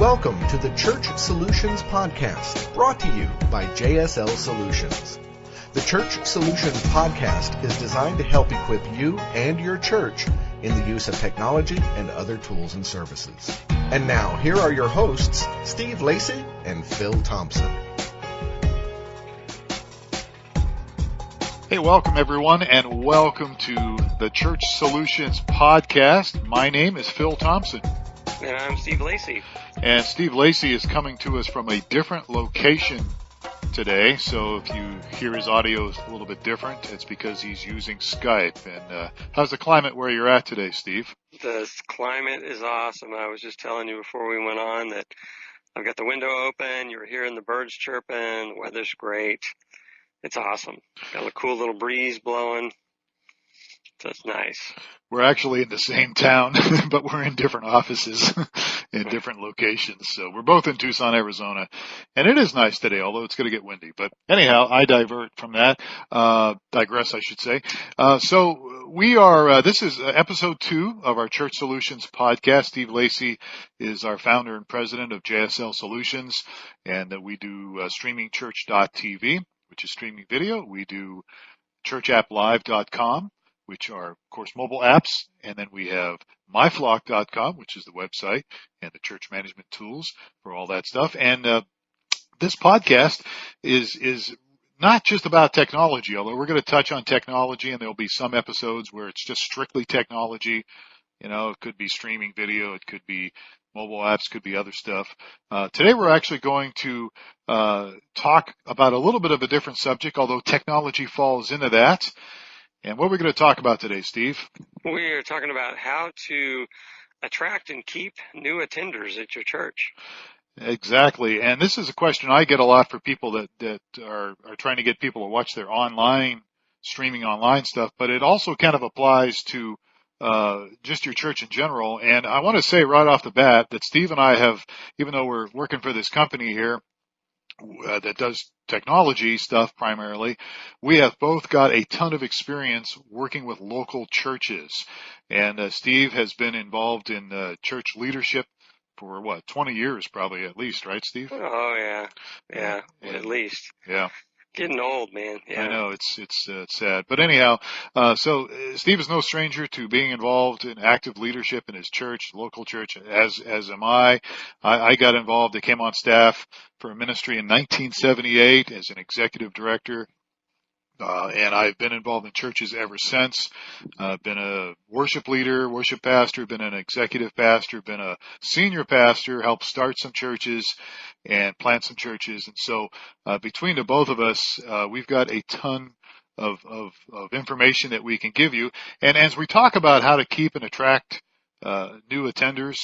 Welcome to the Church Solutions Podcast, brought to you by JSL Solutions. The Church Solutions Podcast is designed to help equip you and your church in the use of technology and other tools and services. And now, here are your hosts, Steve Lacy and Phil Thompson. Hey, welcome everyone, and welcome to the Church Solutions Podcast. My name is Phil Thompson. And I'm Steve Lacy. And Steve Lacy is coming to us from a different location today, so if you hear his audio is a little bit different, it's because he's using Skype. And how's the climate where you're at today, Steve? The climate is awesome. I was just telling you before we went on that I've got the window open, you were hearing the birds chirping, the weather's great. It's awesome. Got a cool little breeze blowing, so it's nice. We're actually in the same town, but we're in different offices in different locations. So we're both in Tucson, Arizona, and it is nice today, although it's going to get windy. But anyhow, I divert from that, digress, I should say. So we are, this is episode 2 of our Church Solutions podcast. Steve Lacy is our founder and president of JSL Solutions, and we do streamingchurch.tv, which is streaming video. We do churchapplive.com, which are, of course, mobile apps. And then we have myflock.com, which is the website and the church management tools for all that stuff. And this podcast is not just about technology, although we're going to touch on technology, and there'll be some episodes where it's just strictly technology. You know, it could be streaming video, it could be mobile apps, could be other stuff. Today we're actually going to talk about a little bit of a different subject, although technology falls into that. And what are we going to talk about today, Steve? We are talking about how to attract and keep new attenders at your church. Exactly. And this is a question I get a lot for people that are trying to get people to watch their streaming online stuff, but it also kind of applies to just your church in general. And I want to say right off the bat that Steve and I have, even though we're working for this company here that does technology stuff primarily, we have both got a ton of experience working with local churches. And Steve has been involved in church leadership for 20 years probably, at least, right, Steve? Oh yeah, at least. Yeah. Getting old, man. Yeah. I know, it's sad. But anyhow, so Steve is no stranger to being involved in active leadership in his church, local church, as am I. I got involved. I came on staff for a ministry in 1978 as an executive director. And I've been involved in churches ever since. Been a worship leader, worship pastor, been an executive pastor, been a senior pastor, helped start some churches and plant some churches. And so, between the both of us, we've got a ton of information that we can give you. And as we talk about how to keep and attract, new attenders,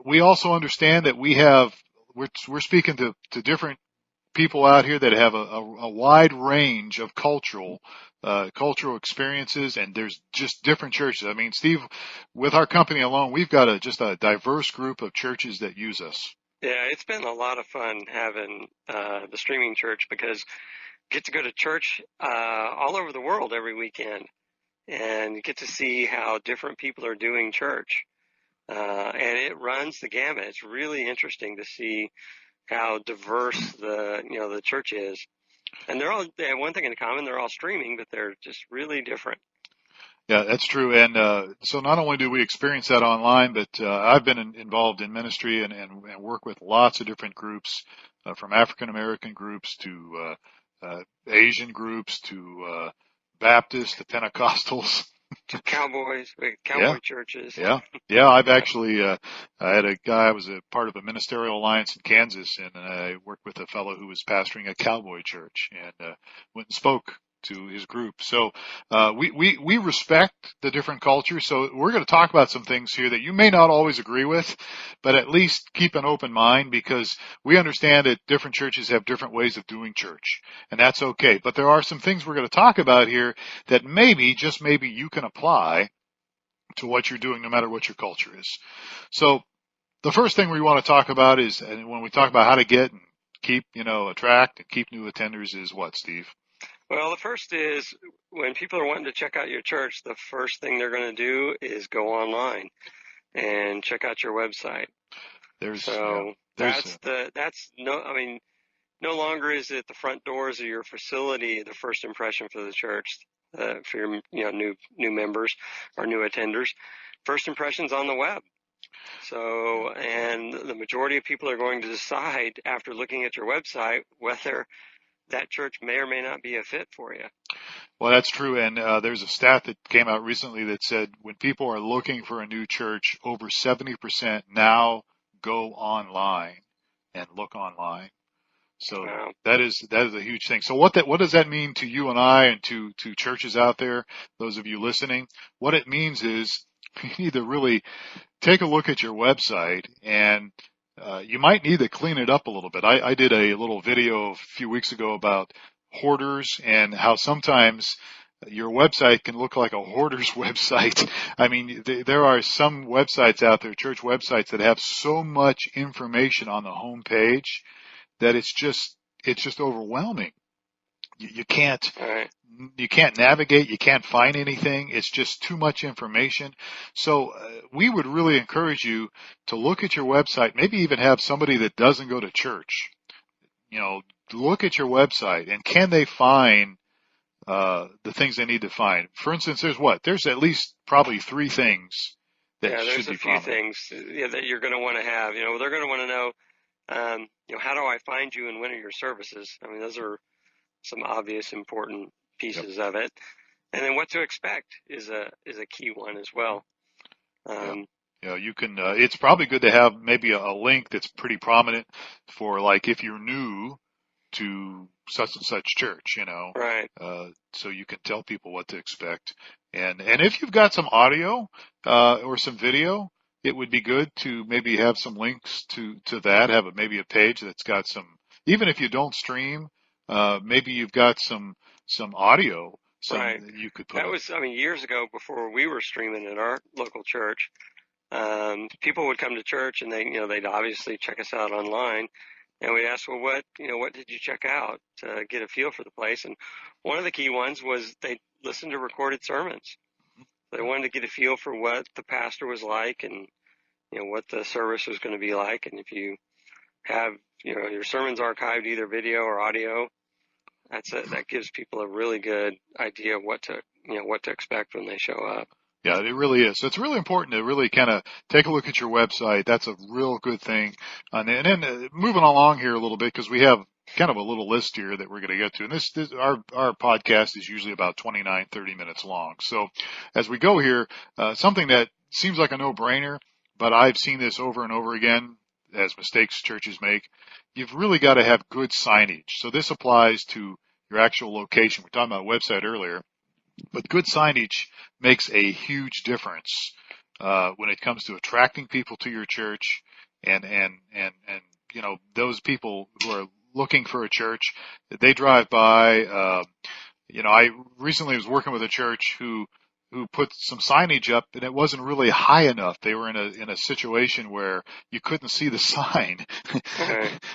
we also understand that we're speaking to different people out here that have a wide range of cultural experiences, and there's just different churches. I mean, Steve, with our company alone, we've got just a diverse group of churches that use us. Yeah, it's been a lot of fun having the streaming church, because you get to go to church all over the world every weekend, and you get to see how different people are doing church. And it runs the gamut. It's really interesting to see how diverse the church is. And they have one thing in common: they're all streaming, but they're just really different. Yeah, that's true. And so not only do we experience that online, but I've been involved in ministry and work with lots of different groups, from African American groups to Asian groups to Baptists to Pentecostals. Cowboy churches. Yeah. I've actually, I had a guy, I was a part of a ministerial alliance in Kansas, and I worked with a fellow who was pastoring a cowboy church, and went and spoke to his group. So, we respect the different cultures. So we're going to talk about some things here that you may not always agree with, but at least keep an open mind, because we understand that different churches have different ways of doing church, and that's okay. But there are some things we're going to talk about here that maybe, just maybe, you can apply to what you're doing, no matter what your culture is. So the first thing we want to talk about is, and when we talk about how to get and keep, attract and keep new attenders, is what, Steve? Well, the first is, when people are wanting to check out your church, the first thing they're going to do is go online and check out your website. So there's no longer is it the front doors of your facility the first impression for the church, for your new members or new attenders. First impressions on the web. So, and the majority of people are going to decide after looking at your website whether that church may or may not be a fit for you. Well, that's true. And there's a stat that came out recently that said when people are looking for a new church, over 70% now go online and look online. So Wow. that is a huge thing. So what does that mean to you and I and to churches out there, those of you listening? What it means is you need to really take a look at your website, and you might need to clean it up a little bit. I did a little video a few weeks ago about hoarders and how sometimes your website can look like a hoarder's website. I mean, there are some websites out there, church websites, that have so much information on the home page that it's just overwhelming. You can't navigate. You can't find anything. It's just too much information. So we would really encourage you to look at your website, maybe even have somebody that doesn't go to church, look at your website, and can they find the things they need to find? For instance, there's at least probably 3 things that should be prominent. There's a few things that you're going to want to have. They're going to want to know, how do I find you and when are your services? I mean, those are some obvious important pieces of it. And then what to expect is a key one as well. You can, it's probably good to have maybe a link that's pretty prominent for, like, if you're new to such and such church, Right. So you can tell people what to expect. And if you've got some audio, or some video, it would be good to maybe have some links to that, have maybe a page that's got some, even if you don't stream, maybe you've got some audio. Right. That you could put that up. was, years ago before we were streaming at our local church. People would come to church and they'd obviously check us out online, and we'd ask, well, what did you check out to get a feel for the place? And one of the key ones was they listened to recorded sermons. They wanted to get a feel for what the pastor was like and, what the service was going to be like. And if you have, your sermons archived, either video or audio, that gives people a really good idea of what to expect when they show up. Yeah, it really is. So it's really important to really kind of take a look at your website. That's a real good thing. And then moving along here a little bit, because we have kind of a little list here that we're going to get to. And our podcast is usually about 29, 30 minutes long. So as we go here, something that seems like a no-brainer, but I've seen this over and over again as mistakes churches make, you've really got to have good signage. So this applies to your actual location. We're talking about website earlier. But good signage makes a huge difference when it comes to attracting people to your church, and those people who are looking for a church, they drive by. I recently was working with a church who put some signage up, and it wasn't really high enough. They were in a situation where you couldn't see the sign.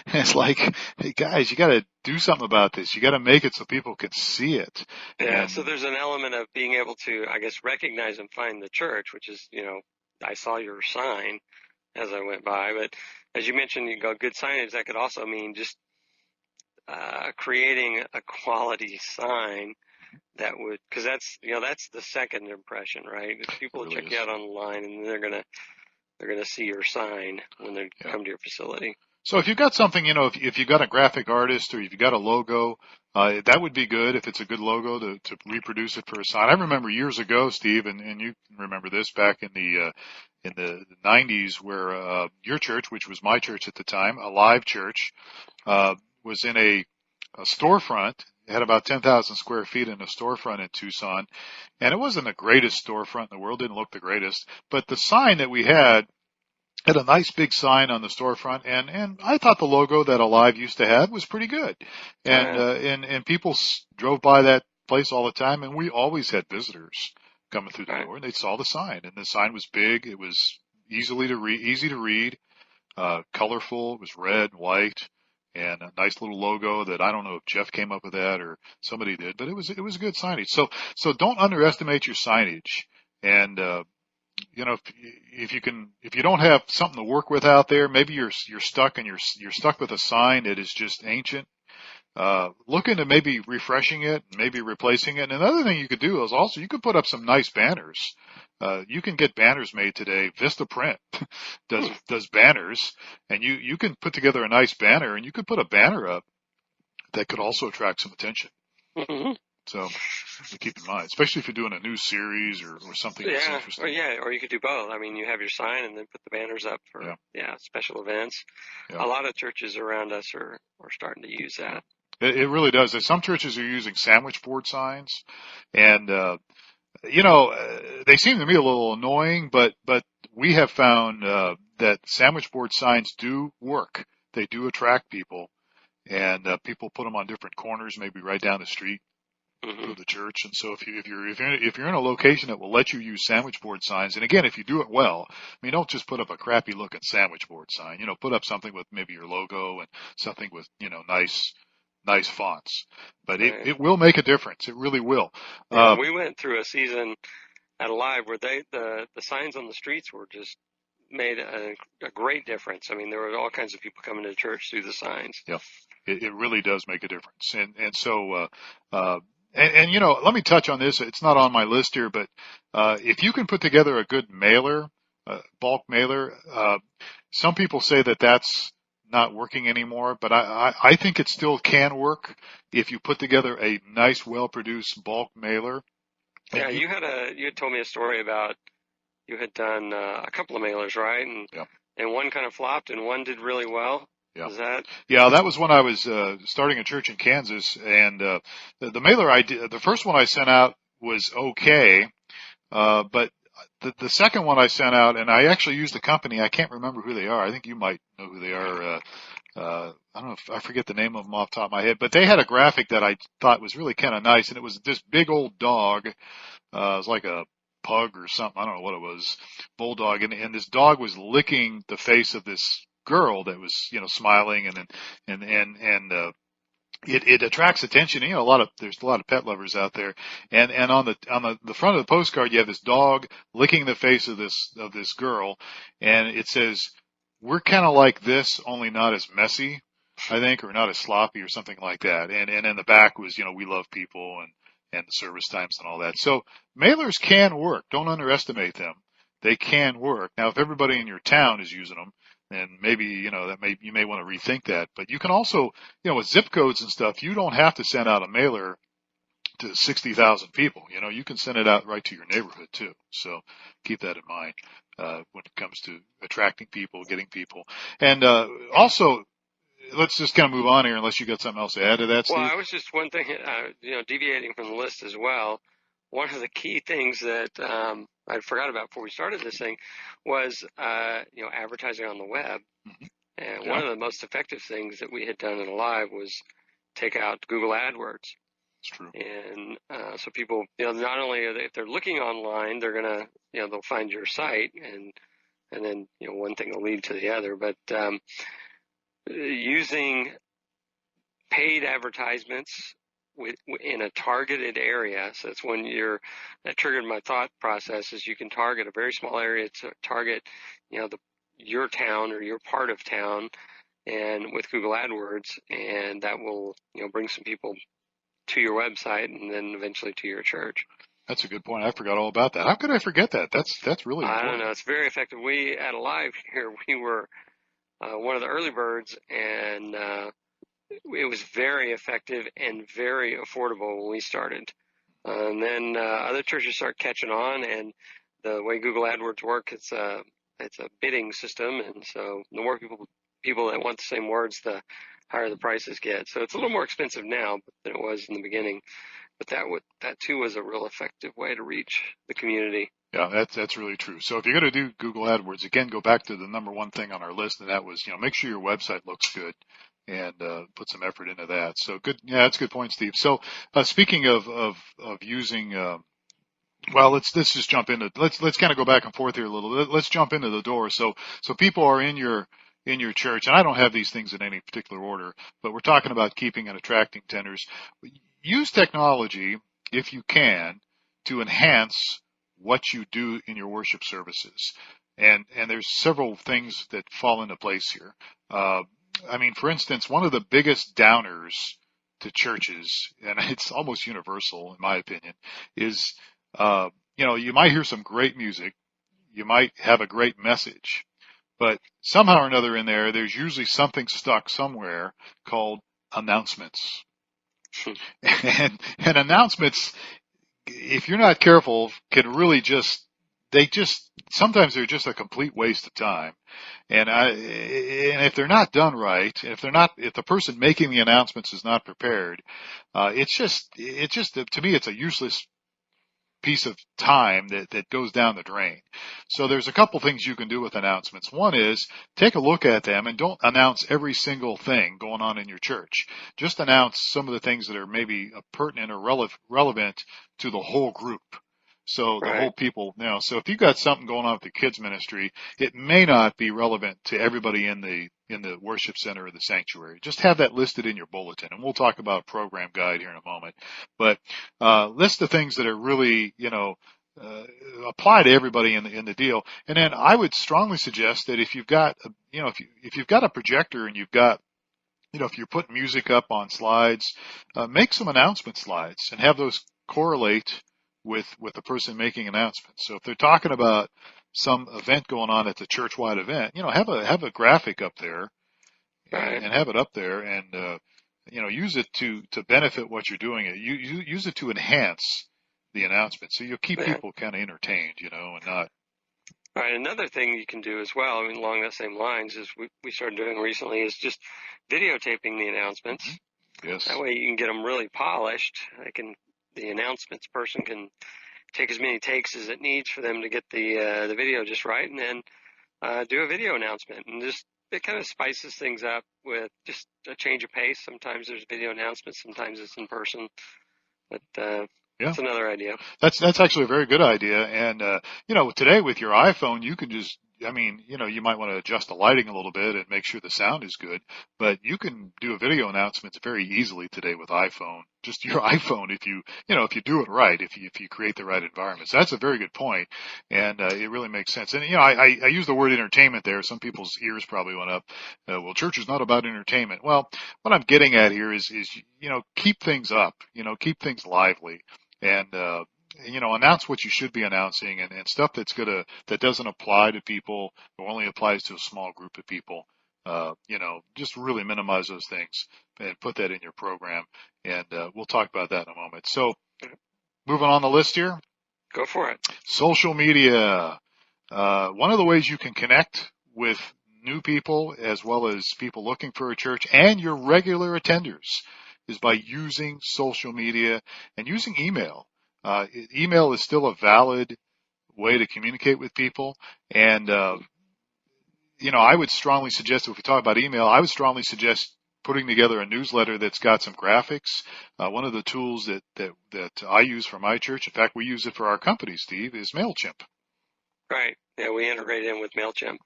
It's like, hey guys, you got to do something about this. You got to make it so people can see it. Yeah. So there's an element of being able to, I guess, recognize and find the church, which is, I saw your sign as I went by. But as you mentioned, good signage. That could also mean just creating a quality sign that would, because that's the second impression, right? If people will check you out online, and they're gonna see your sign when they come to your facility. So if you've got something, if you've got a graphic artist or if you've got a logo, that would be good if it's a good logo to reproduce it for a sign. I remember years ago, Steve, and you can remember this back in the 90s, where your church, which was my church at the time, a live church, was in a storefront. It had about 10,000 square feet in a storefront in Tucson, and it wasn't the greatest storefront in the world, didn't look the greatest, but the sign that we had a nice big sign on the storefront, and I thought the logo that Alive used to have was pretty good, and people drove by that place all the time, and we always had visitors coming through the door, and they saw the sign, and the sign was big, it was easy to read, colorful, it was red and white, and a nice little logo that I don't know if Jeff came up with that or somebody did, but it was a good signage. So don't underestimate your signage, and if you don't have something to work with out there, maybe you're stuck and you're stuck with a sign that is just ancient. Look into maybe refreshing it, maybe replacing it. And another thing you could do is also you could put up some nice banners. You can get banners made today. Vistaprint does banners, and you can put together a nice banner, and you could put a banner up that could also attract some attention. Mm-hmm. So to keep in mind, especially if you're doing a new series or something that's interesting. Or you could do both. I mean, you have your sign and then put the banners up for special events. Yeah. A lot of churches around us are starting to use that. It really does. Some churches are using sandwich board signs, and they seem to me a little annoying, but we have found that sandwich board signs do work. They do attract people, and people put them on different corners, maybe right down the street Mm-hmm. of the church. And so if you're in a location that will let you use sandwich board signs, and again, if you do it well, I mean, don't just put up a crappy looking sandwich board sign. Put up something with maybe your logo and something with nice fonts, but it will make a difference. It really will. We went through a season at Alive where the signs on the streets were just made a great difference. I mean, there were all kinds of people coming to church through the signs. Yeah, it really does make a difference. And so, let me touch on this. It's not on my list here, but if you can put together a good mailer, bulk mailer, some people say that that's not working anymore, but I think it still can work if you put together a nice, well-produced bulk mailer. Yeah, you had told me a story about you had done a couple of mailers, right? And one kind of flopped and one did really well. Yeah. That was when I was starting a church in Kansas, and the mailer I did, the first one I sent out was okay, but the second one I sent out, and I actually used a company. I can't remember who they are. I think you might know who they are. I don't know if I forget the name of them off the top of my head, but they had a graphic that I thought was really kind of nice, and it was this big old dog. It was like a pug or something. I don't know what it was, bulldog, and this dog was licking the face of this girl that was, smiling, and it attracts attention. There's a lot of pet lovers out there, and on the front of the postcard you have this dog licking the face of this girl, and it says, "We're kind of like this, only not as messy, I think, or not as sloppy, or something like that." And in the back was, "We love people," and the service times and all that. So mailers can work. Don't underestimate them. They can work. Now, if everybody in your town is using them, and maybe, you may want to rethink that. But you can also, with zip codes and stuff, you don't have to send out a mailer to 60,000 people. You can send it out right to your neighborhood too. So keep that in mind, when it comes to attracting people, getting people. And, also, let's just kind of move on here unless you got something else to add to that, Steve. Well, I was just one thing, deviating from the list as well. One of the key things that I forgot about before we started this thing was, advertising on the web. Mm-hmm. And one of the most effective things that we had done in Alive was take out Google AdWords. It's true. And so people, not only are they, if they're looking online, they're gonna, they'll find your site, and then one thing will lead to the other. But using paid advertisements in a targeted area. So that's when that triggered my thought process, is you can target a very small area to target, your town or your part of town, and with Google AdWords, and that will, bring some people to your website and then eventually to your church. That's a good point. I forgot all about that. How could I forget that? That's really important. I don't know. It's very effective. We at Alive here, we were one of the early birds, and it was very effective and very affordable when we started. And then other churches start catching on, and the way Google AdWords work, it's a bidding system, and so the more people that want the same words, the higher the prices get. So it's a little more expensive now than it was in the beginning, but that too was a real effective way to reach the community. Yeah, that's really true. So if you're going to do Google AdWords, again, go back to the number one thing on our list, and that was, make sure your website looks good, and put some effort into that. So good. Yeah, that's a good point, Steve. So speaking of using, well, let's just jump into, let's kind of go back and forth here a little. Let's jump into the door. So people are in your church, and I don't have these things in any particular order, but we're talking about keeping and attracting tenders. Use technology, if you can, to enhance what you do in your worship services. And there's several things that fall into place here. I mean, for instance, one of the biggest downers to churches, and it's almost universal in my opinion, is, you might hear some great music. You might have a great message, but somehow or another in there's usually something stuck somewhere called announcements. And announcements, if you're not careful, can really sometimes they're just a complete waste of time. And if they're not done right, if the person making the announcements is not prepared, it's just, to me, it's a useless piece of time that goes down the drain. So there's a couple things you can do with announcements. One is take a look at them and don't announce every single thing going on in your church. Just announce some of the things that are maybe pertinent or relevant to the whole group. So the whole people, so if you've got something going on with the kids ministry, it may not be relevant to everybody in the worship center or the sanctuary. Just have that listed in your bulletin, and we'll talk about program guide here in a moment. But list the things that are really, apply to everybody in the deal. And then I would strongly suggest that if you've got, if you've got a projector and you've got, if you're putting music up on slides, make some announcement slides and have those correlate with the person making announcements. So if they're talking about some event going on at the church-wide event, have a graphic up there and have it up there and, use it to benefit what you're doing. You use it to enhance the announcement. So you'll keep people kind of entertained, and not. All right. Another thing you can do as well, I mean, along that same lines, is we started doing recently is just videotaping the announcements. Mm-hmm. Yes. That way you can get them really polished. The announcements person can take as many takes as it needs for them to get the video just right, and then do a video announcement. And just it kind of spices things up with just a change of pace. Sometimes there's video announcements, sometimes it's in person. But that's another idea. That's actually a very good idea. And today with your iPhone, you can just, you might want to adjust the lighting a little bit and make sure the sound is good, but you can do a video announcements very easily today with iPhone. Just your iPhone, if you do it right, if you create the right environment. So that's a very good point, and it really makes sense. And I use the word entertainment there. Some people's ears probably went up. Well, church is not about entertainment. Well, what I'm getting at here is keep things up. Keep things lively, and announce what you should be announcing, and stuff that doesn't apply to people or only applies to a small group of people. Just really minimize those things and put that in your program. And we'll talk about that in a moment. So moving on the list here. Go for it. Social media. One of the ways you can connect with new people as well as people looking for a church and your regular attenders is by using social media and using email. Email is still a valid way to communicate with people. And, I would strongly suggest, if we talk about email, I would strongly suggest putting together a newsletter that's got some graphics. One of the tools that I use for my church, in fact, we use it for our company, Steve, is MailChimp. Right. Yeah, we integrate in with MailChimp.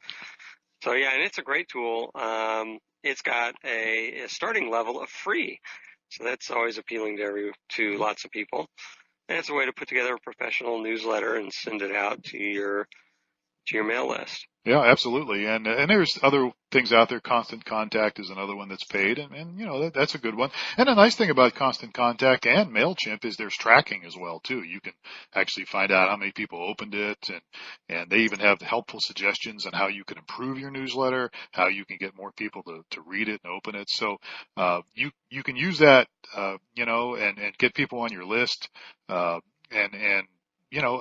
So, and it's a great tool. It's got a starting level of free. So that's always appealing to lots of people. And it's a way to put together a professional newsletter and send it out to your mail list. Yeah, absolutely. And there's other things out there. Constant Contact is another one that's paid, and that's a good one. And the nice thing about Constant Contact and MailChimp is there's tracking as well too. You can actually find out how many people opened it, and they even have helpful suggestions on how you can improve your newsletter, how you can get more people to read it and open it. So you can use that and get people on your list, and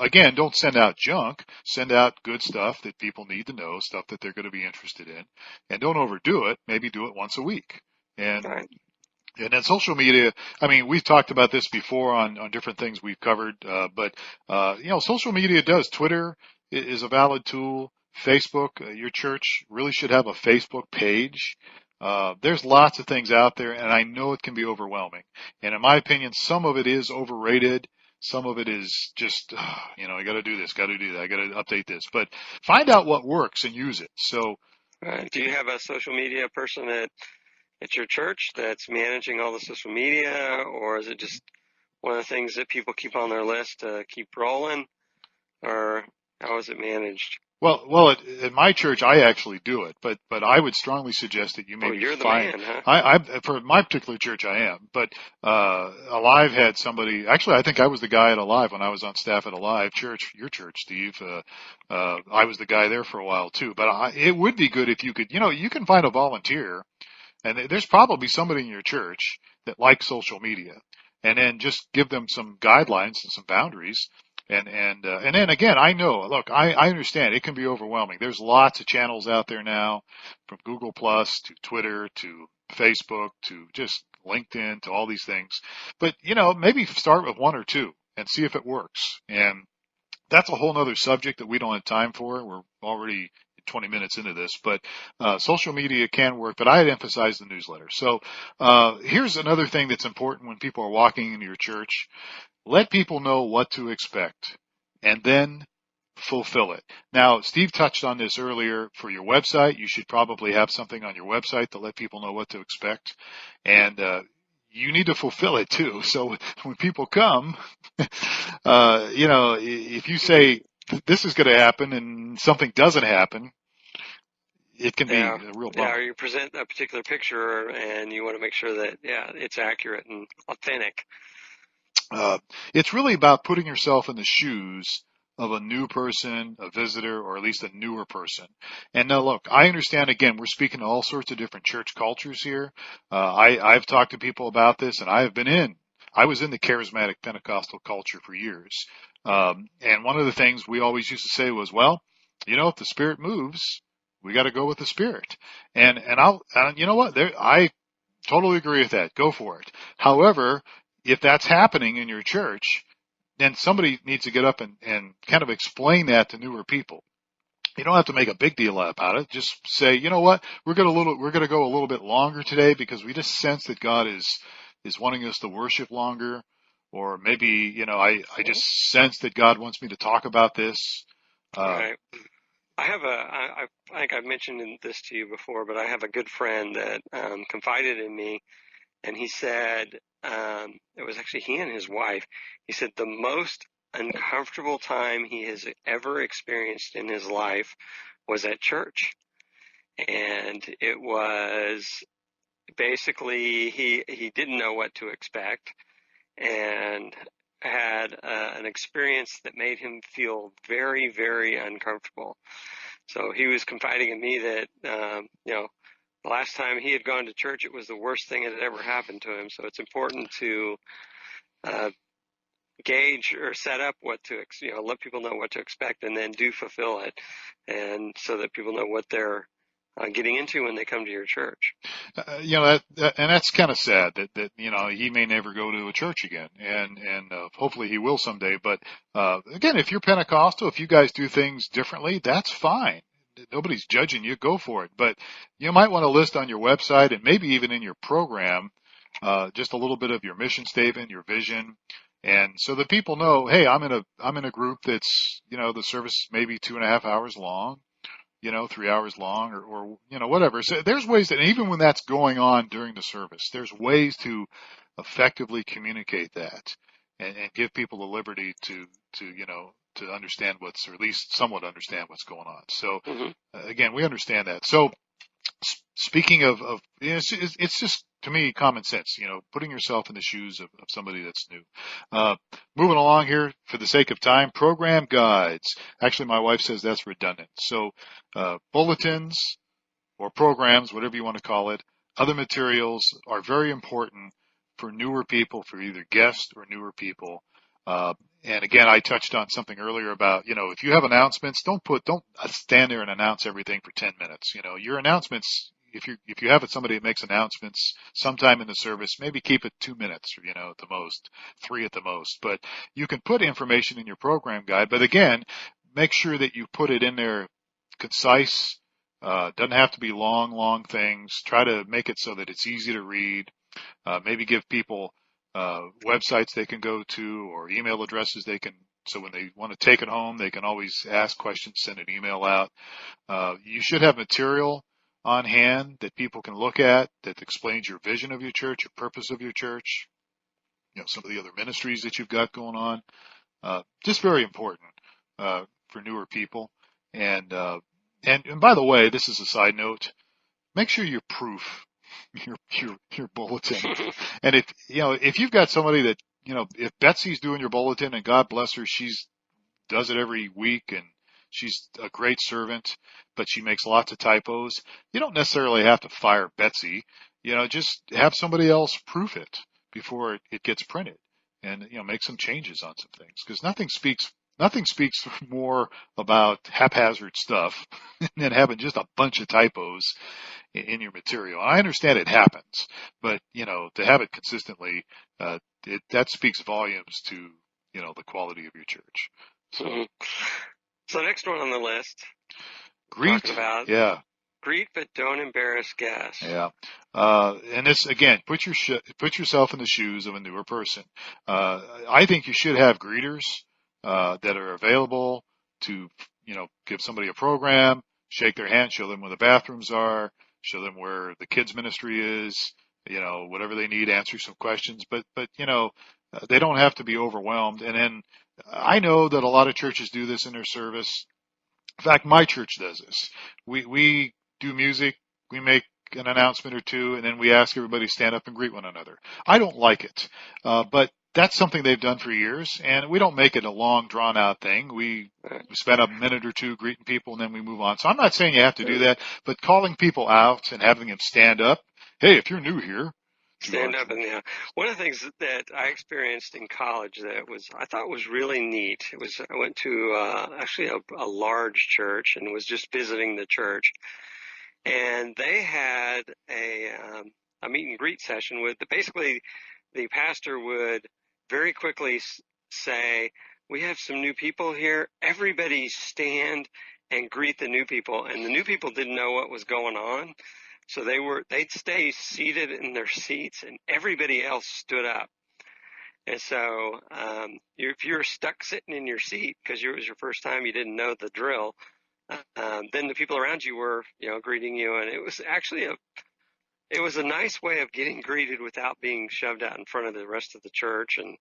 again, don't send out junk. Send out good stuff that people need to know, stuff that they're going to be interested in. And don't overdo it. Maybe do it once a week. And then social media, we've talked about this before on different things we've covered. But social media does. Twitter is a valid tool. Facebook, your church really should have a Facebook page. There's lots of things out there, and I know it can be overwhelming. And in my opinion, some of it is overrated. Some of it is just, I got to do this, got to do that, I got to update this. But find out what works and use it. So, do you have a social media person at your church that's managing all the social media, or is it just one of the things that people keep on their list to keep rolling? or how is it managed? Well, at my church, I actually do it, but I would strongly suggest that you Oh, maybe you're the find. man, huh? I for my particular church, I am, but Alive had somebody. Actually, I think I was the guy at Alive when I was on staff at Alive Church, your church, Steve. I was the guy there for a while too. But it would be good if you could, you can find a volunteer. And there's probably somebody in your church that likes social media, and then just give them some guidelines and some boundaries. And then again, I know, look, I understand it can be overwhelming. There's lots of channels out there now, from Google Plus to Twitter to Facebook to just LinkedIn to all these things. But, maybe start with one or two and see if it works. And that's a whole nother subject that we don't have time for. We're already 20 minutes into this, but social media can work, but I'd emphasize the newsletter. So here's another thing that's important when people are walking into your church. Let people know what to expect and then fulfill it. Now, Steve touched on this earlier. For your website, you should probably have something on your website to let people know what to expect. And you need to fulfill it too. So when people come, if you say this is going to happen and something doesn't happen, it can be Yeah. a real Yeah, or bummer. you present a particular picture and you want to make sure that, yeah, it's accurate and authentic. Uh, it's really about putting yourself in the shoes of a new person, a visitor, or at least a newer person. And now look, I understand again, we're speaking to all sorts of different church cultures here. I've talked to people about this and I was in the charismatic Pentecostal culture for years. And one of the things we always used to say was, well, if the Spirit moves, we got to go with the Spirit. And you know what? I totally agree with that. Go for it. However, if that's happening in your church, then somebody needs to get up and kind of explain that to newer people. You don't have to make a big deal about it. Just say, you know what, we're going to go a little bit longer today because we just sense that God is wanting us to worship longer. Or maybe, I just sense that God wants me to talk about this. Uh, Right. I think I've mentioned this to you before, but I have a good friend that confided in me, and he said, it was actually he and his wife. He said the most uncomfortable time he has ever experienced in his life was at church. And it was basically he didn't know what to expect and had an experience that made him feel very, very uncomfortable. So he was confiding in me that, the last time he had gone to church, it was the worst thing that had ever happened to him. So it's important to uh, gauge or set up what to, let people know what to expect, and then do fulfill it, and so that people know what they're getting into when they come to your church. and that's kind of sad that he may never go to a church again, and hopefully he will someday. But again, if you're Pentecostal, if you guys do things differently, that's fine. Nobody's judging you. Go for it. But you might want to list on your website and maybe even in your program just a little bit of your mission statement, your vision. And so that people know, hey, I'm in a group that's, the service is maybe 2.5 hours long, 3 hours long, or whatever. So there's ways that even when that's going on during the service, there's ways to effectively communicate that and give people the liberty to understand or at least somewhat understand what's going on. So Mm-hmm. again, we understand that. So speaking of it's just to me common sense, putting yourself in the shoes of somebody that's new. Moving along here for the sake of time, program guides. Actually, my wife says that's redundant. So bulletins or programs, whatever you want to call it, other materials are very important for newer people, for either guests or newer people. And again, I touched on something earlier about, if you have announcements, don't stand there and announce everything for 10 minutes. Your announcements, if you have somebody that makes announcements sometime in the service, maybe keep it 2 minutes, or, at the most, 3 at the most. But you can put information in your program guide. But again, make sure that you put it in there concise. Doesn't have to be long things. Try to make it so that it's easy to read. Maybe give people websites they can go to or email addresses so when they want to take it home, they can always ask questions, send an email out. You should have material on hand that people can look at that explains your vision of your church, your purpose of your church, some of the other ministries that you've got going on. Just very important. for newer people. And, and by the way, this is a side note. Make sure you proof your bulletin. And if you've got somebody that, if Betsy's doing your bulletin, and God bless her, does it every week and she's a great servant, but she makes lots of typos, you don't necessarily have to fire Betsy. Just have somebody else proof it before it gets printed, and, make some changes on some things, because nothing speaks more about haphazard stuff than having just a bunch of typos in your material. I understand it happens, but, to have it consistently, that speaks volumes to, the quality of your church. So, So next one on the list, greet. talking about greet, but don't embarrass guests. Yeah. And this, again, put yourself in the shoes of a newer person. I think you should have greeters, that are available to, give somebody a program, shake their hand, show them where the bathrooms are, show them where the kids ministry is, whatever they need, answer some questions, but, they don't have to be overwhelmed. And then I know that a lot of churches do this in their service. In fact, my church does this. We do music, we make an announcement or two, and then we ask everybody to stand up and greet one another. I don't like it, but that's something they've done for years, and we don't make it a long, drawn-out thing. We spend a minute or two greeting people, and then we move on. So I'm not saying you have to do that, but calling people out and having them stand up, hey, if you're new here, stand up. And one of the things that I experienced in college that I thought was really neat. I went to actually a large church and was just visiting the church, and they had a meet and greet session with basically the pastor would very quickly say, "We have some new people here. Everybody stand and greet the new people." And the new people didn't know what was going on. So they'd stay seated in their seats, and everybody else stood up. And so, if you're stuck sitting in your seat because it was your first time, you didn't know the drill, then the people around you were, greeting you. And it was actually it was a nice way of getting greeted without being shoved out in front of the rest of the church. And,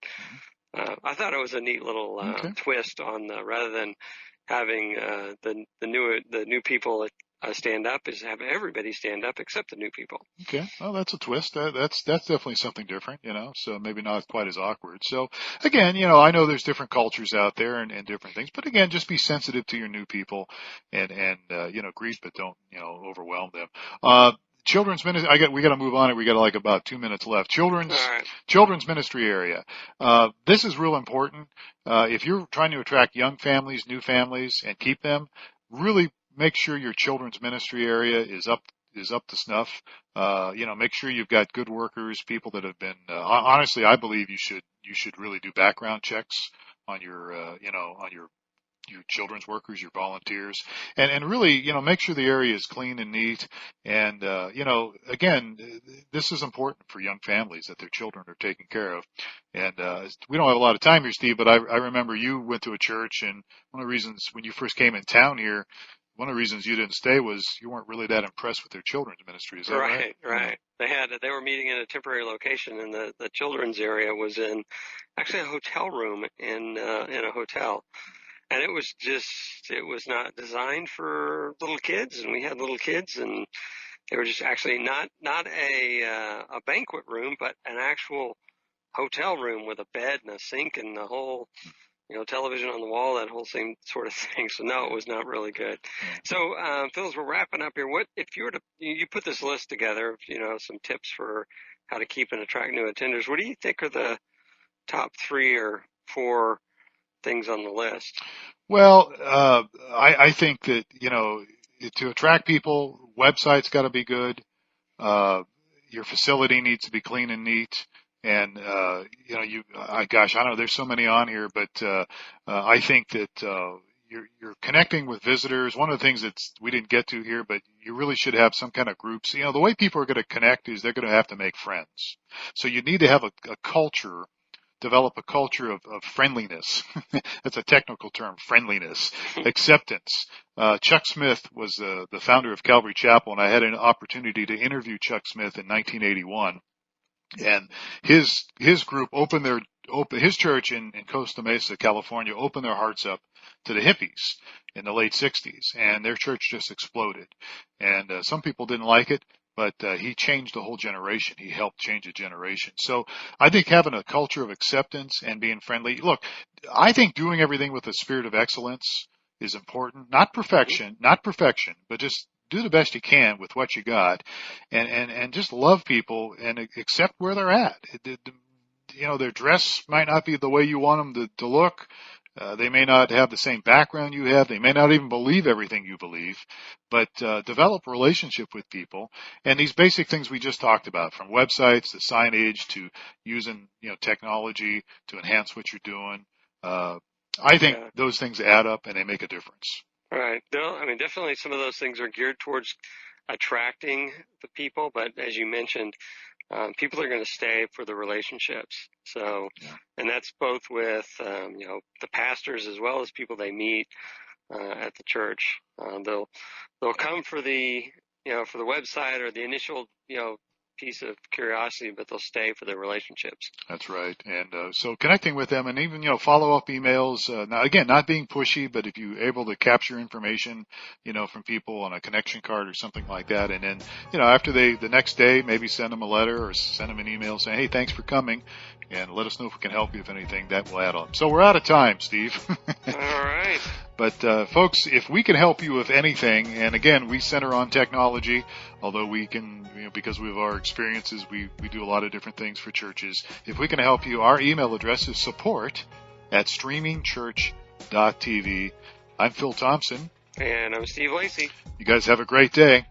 I thought it was a neat little, twist on rather than having, the new people stand up, is have everybody stand up except the new people. Okay. Well, that's a twist. That's definitely something different, so maybe not quite as awkward. So again, I know there's different cultures out there and different things, but again, just be sensitive to your new people and greet, but don't, overwhelm them. Children's ministry, we got to move on. We got like about 2 minutes left. Children's ministry area. This is real important. If you're trying to attract young families, new families, and keep them, really make sure your children's ministry area is up to snuff. Make sure you've got good workers, people that have been, honestly, I believe you should really do background checks on your children's workers, your volunteers, and really, make sure the area is clean and neat. And, again, this is important for young families that their children are taken care of. And, we don't have a lot of time here, Steve, but I remember you went to a church, and one of the reasons when you first came in town here, one of the reasons you didn't stay was you weren't really that impressed with their children's ministry. Is that right? Right. They were meeting in a temporary location, and the children's area was in actually a hotel room in a hotel. And it was not designed for little kids, and we had little kids, and they were just actually not a banquet room, but an actual hotel room with a bed and a sink and the whole, television on the wall, that whole same sort of thing. So no, it was not really good. So, Phil, as we're wrapping up here, what if you were to, you put this list together, some tips for how to keep and attract new attenders. What do you think are the top 3 or 4 things on the list? Well, I think that, to attract people, website's got to be good. Your facility needs to be clean and neat. And, I don't know, there's so many on here, but, I think that, you're connecting with visitors. One of the things that we didn't get to here, but you really should have some kind of groups. The way people are going to connect is they're going to have to make friends. So you need to have a culture, develop a culture of friendliness. That's a technical term, friendliness, acceptance. Chuck Smith was the founder of Calvary Chapel, and I had an opportunity to interview Chuck Smith in 1981. And his group opened his church in Costa Mesa, California, opened their hearts up to the hippies in the late 60s, and their church just exploded. And some people didn't like it, but he changed the whole generation. He helped change a generation. So I think having a culture of acceptance and being friendly. Look, I think doing everything with a spirit of excellence is important. Not perfection, but just do the best you can with what you got, and just love people and accept where they're at. Their dress might not be the way you want them to look. They may not have the same background you have. They may not even believe everything you believe, but develop a relationship with people. And these basic things we just talked about, from websites to signage to using technology to enhance what you're doing. I think those things add up and they make a difference. Right. No, I mean, definitely some of those things are geared towards attracting the people, but as you mentioned, people are going to stay for the relationships. So, and that's both with, the pastors as well as people they meet, at the church. They'll come for the website or the initial, piece of curiosity, but they'll stay for the relationships. That's right. And so connecting with them and even, follow-up emails. Now, again, not being pushy, but if you're able to capture information, from people on a connection card or something like that. And then, after the next day, maybe send them a letter or send them an email saying, hey, thanks for coming. And let us know if we can help you, if anything. That will add on. So we're out of time, Steve. All right. But, folks, if we can help you with anything, and again, we center on technology, although we can, because of our experiences, we do a lot of different things for churches. If we can help you, our email address is support@streamingchurch.tv. I'm Phil Thompson. And I'm Steve Lacy. You guys have a great day.